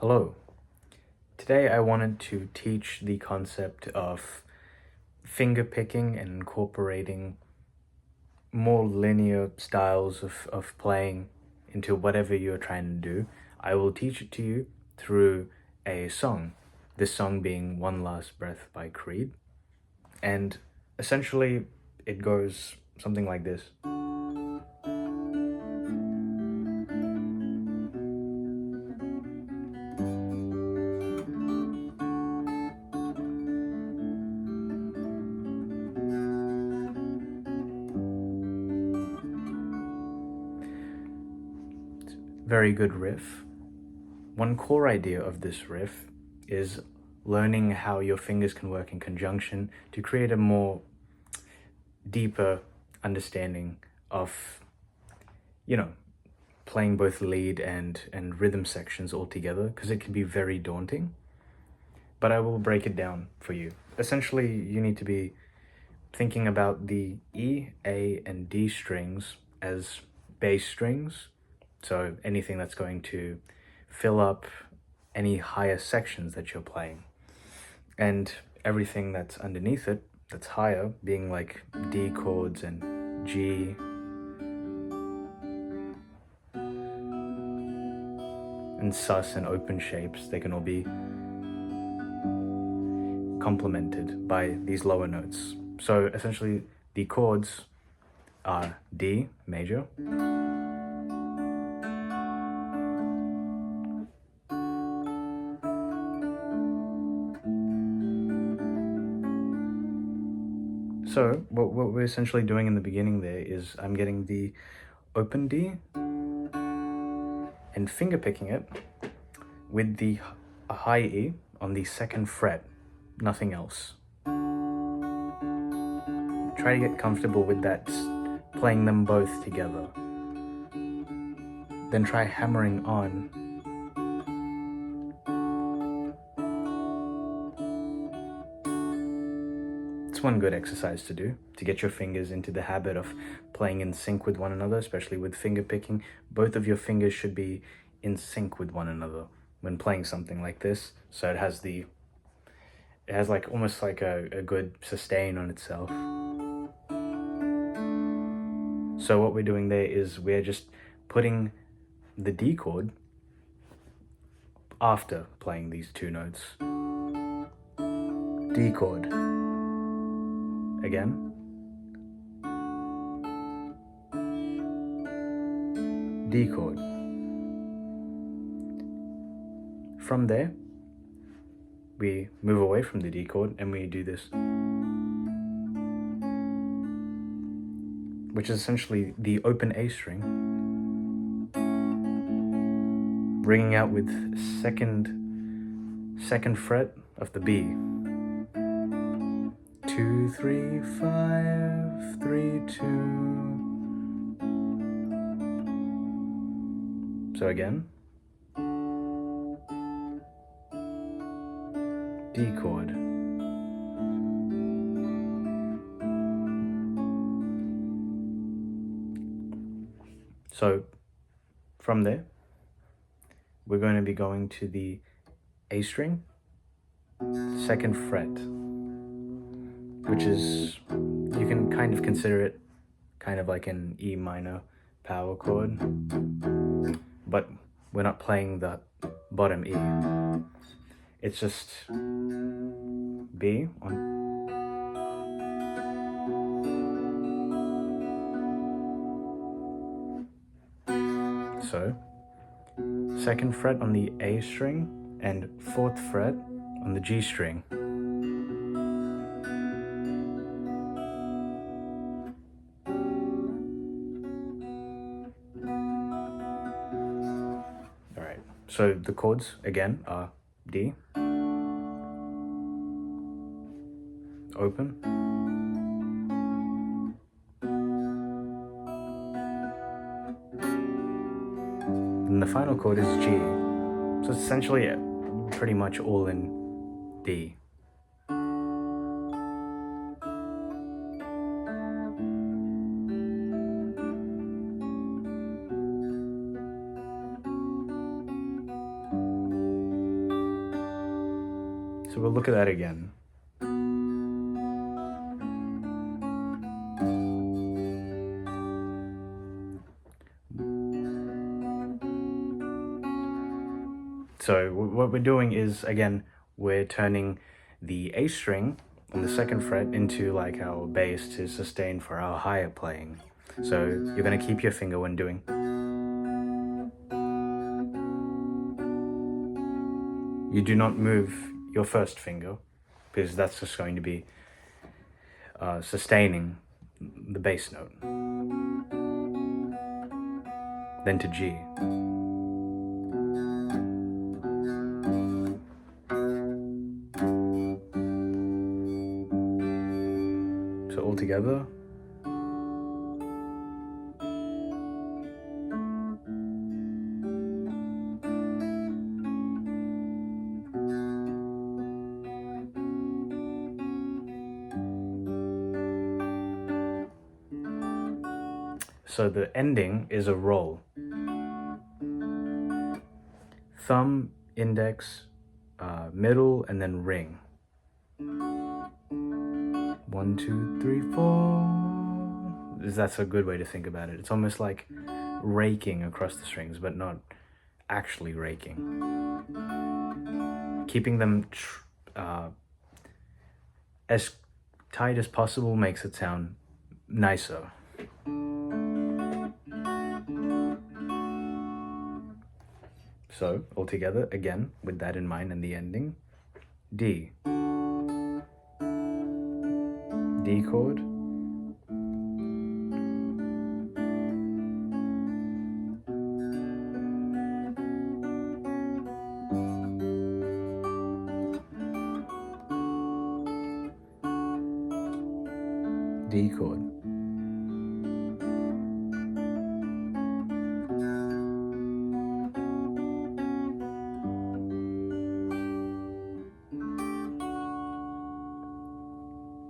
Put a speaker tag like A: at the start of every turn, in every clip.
A: Hello. Today I wanted to teach the concept of finger picking and incorporating more linear styles of playing into whatever you're trying to do. I will teach it to you through a song, this song being One Last Breath by Creed. And essentially, it goes something like this. Very good riff. One core idea of this riff is learning how your fingers can work in conjunction to create a more deeper understanding of, you know, playing both lead and rhythm sections all together, because it can be very daunting. But I will break it down for you. Essentially, you need to be thinking about the E, A, and D strings as bass strings. So anything that's going to fill up any higher sections that you're playing. And everything that's underneath it, that's higher, being like D chords and G, and sus and open shapes, they can all be complemented by these lower notes. So essentially, the chords are D major, so what we're essentially doing in the beginning there is I'm getting the open D and finger picking it with the high E on the second fret, nothing else. Try to get comfortable with that, playing them both together. Then try hammering on. It's one good exercise to do, to get your fingers into the habit of playing in sync with one another, especially with finger picking. Both of your fingers should be in sync with one another when playing something like this. So it has like almost like a good sustain on itself. So what we're doing there is we're just putting the D chord after playing these two notes. D chord. Again. D chord. From there, we move away from the D chord and we do this, which is essentially the open A string, ringing out with second fret of the B. 2, 3, 5, 3, 2. So again, D chord. So from there, we're going to be going to the A string, second fret, which is, you can kind of consider it kind of like an E minor power chord, but we're not playing the bottom E. It's just B on. So, second fret on the A string and fourth fret on the G string. Alright, so the chords again are D, open, and the final chord is G. So it's essentially pretty much all in D. So we'll look at that again. So what we're doing is, again, we're turning the A string on the second fret into like our bass to sustain for our higher playing. So you're going to keep your finger when doing. You do not move your first finger, because that's just going to be sustaining the bass note. Then to G. So all together. So the ending is a roll. Thumb, index, middle, and then ring. 1, 2, 3, 4. That's a good way to think about it. It's almost like raking across the strings, but not actually raking. Keeping them as tight as possible makes it sound nicer. So, all together, again, with that in mind and the ending, D. D chord. D chord.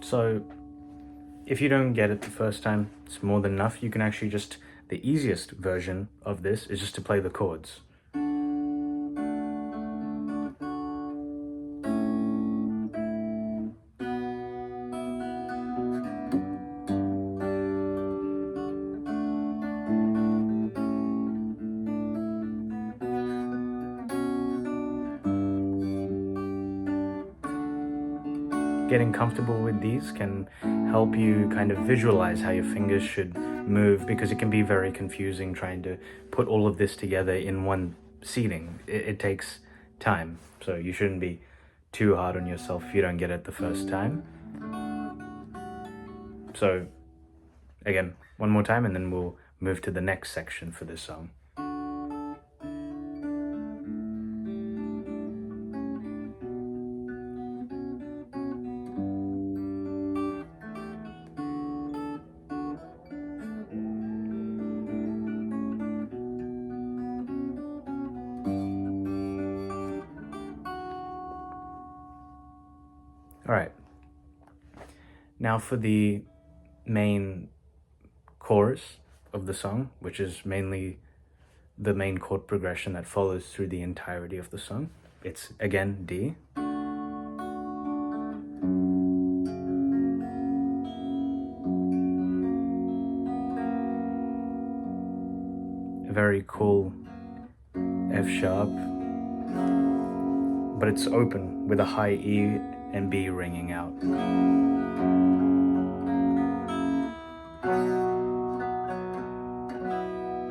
A: So if you don't get it the first time, it's more than enough. You can actually just, the easiest version of this is just to play the chords. Getting comfortable with these can help you kind of visualize how your fingers should move, because it can be very confusing trying to put all of this together in one seating. It takes time, so you shouldn't be too hard on yourself if you don't get it the first time. So again, one more time and then we'll move to the next section for this song. All right. Now for the main chorus of the song, which is mainly the main chord progression that follows through the entirety of the song. It's again D. A very cool F sharp, but it's open with a high E and B ringing out.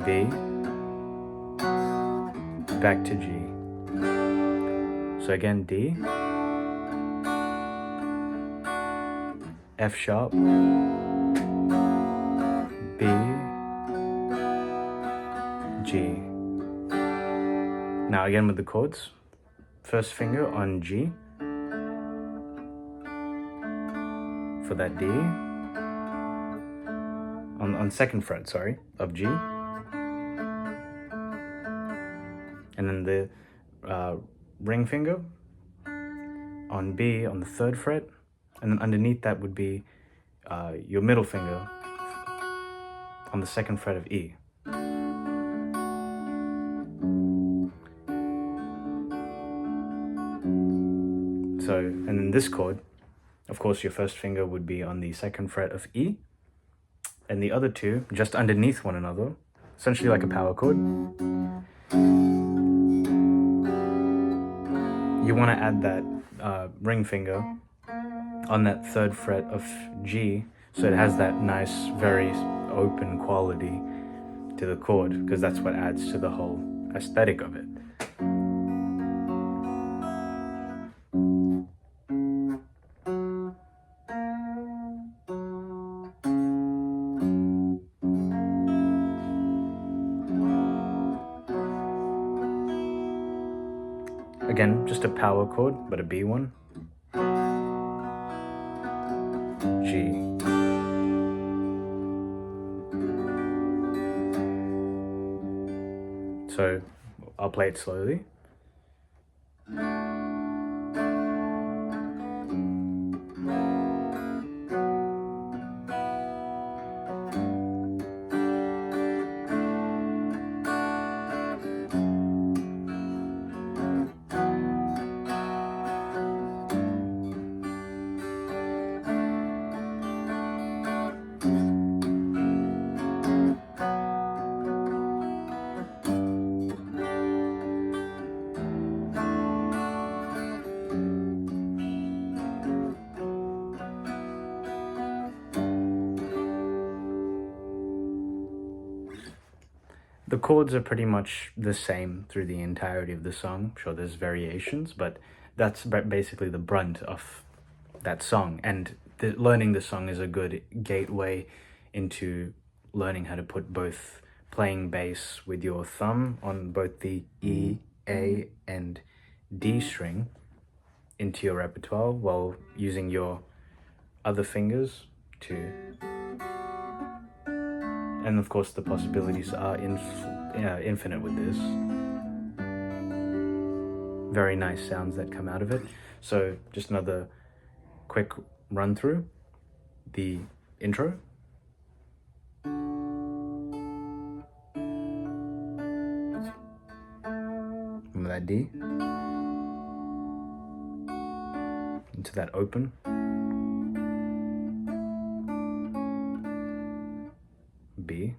A: B, back to G. So again, D, F sharp, B, G. Now again with the chords. First finger on G for that D. On second fret, sorry, of G. And then the ring finger on B on the third fret, and then underneath that would be your middle finger on the second fret of E. So, and then this chord, of course, your first finger would be on the 2nd fret of E, and the other two just underneath one another, essentially like a power chord. You want to add that ring finger on that 3rd fret of G, so it has that nice, very open quality to the chord, because that's what adds to the whole aesthetic of it. Again, just a power chord, but a B one. G. So I'll play it slowly. The chords are pretty much the same through the entirety of the song. Sure, there's variations, but that's basically the brunt of that song. And learning the song is a good gateway into learning how to put both playing bass with your thumb on both the E, A, and D string into your repertoire while using your other fingers to... And of course, the possibilities are infinite with this. Very nice sounds that come out of it. So just another quick run through the intro. Remember that D? Into that open. B.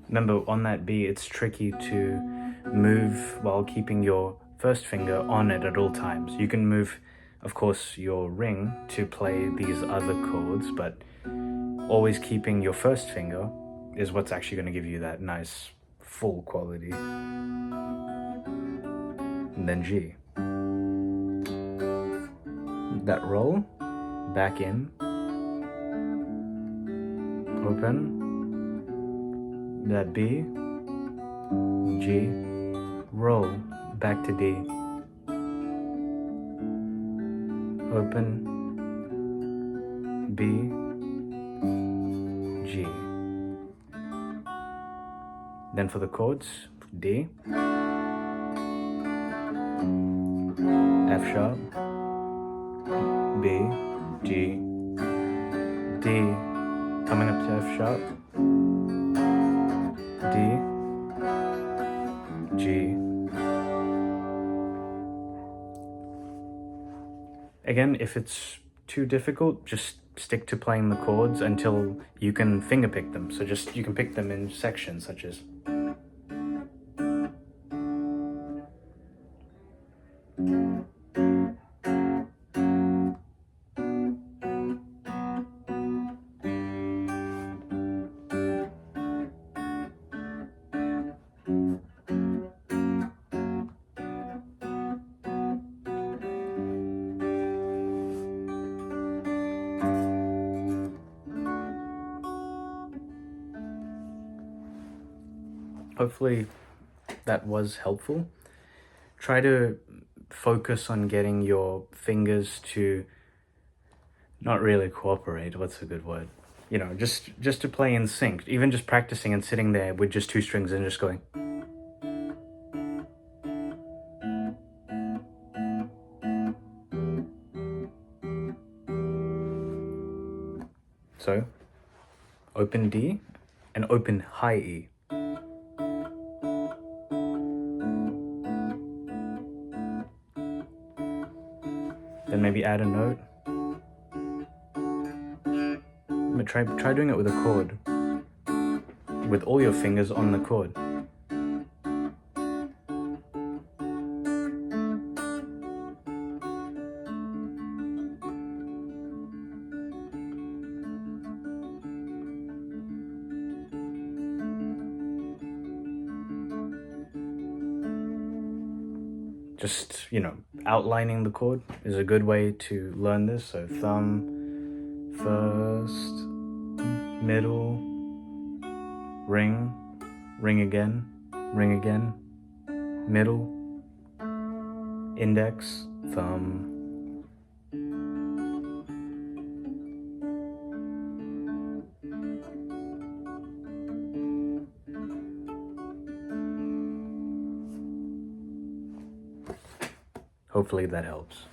A: Remember, on that B, it's tricky to move while keeping your first finger on it at all times. You can move, of course, your ring to play these other chords, but always keeping your first finger is what's actually going to give you that nice full quality. And then G. That roll, back in, open, that B, G, roll, back to D, open, B, G. Then for the chords, D, F sharp, B, G, D, coming up to F sharp, D, G. Again, if it's too difficult, just stick to playing the chords until you can finger pick them. So just, you can pick them in sections, such as... Hopefully that was helpful. Try to focus on getting your fingers to not really cooperate. What's a good word? You know, just to play in sync. Even just practicing and sitting there with just 2 strings and just going. So, open D, an open high E. Then maybe add a note. But try doing it with a chord, with all your fingers on the chord. Just, outlining the chord is a good way to learn this. So thumb first, middle, ring, ring again, middle, index, thumb. Hopefully that helps.